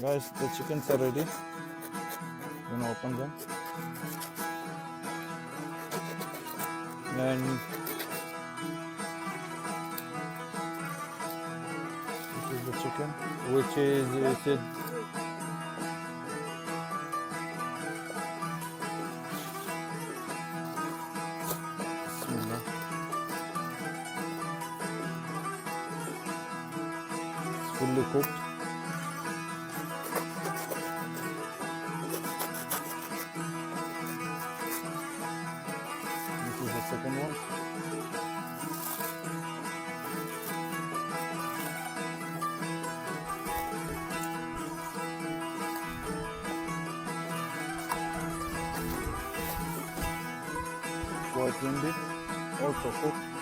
Guys, the chickens are ready. Gonna open them. And this is the chicken, which is Bismillah. It's fully cooked. This is the second one. Quite windy, also cooked.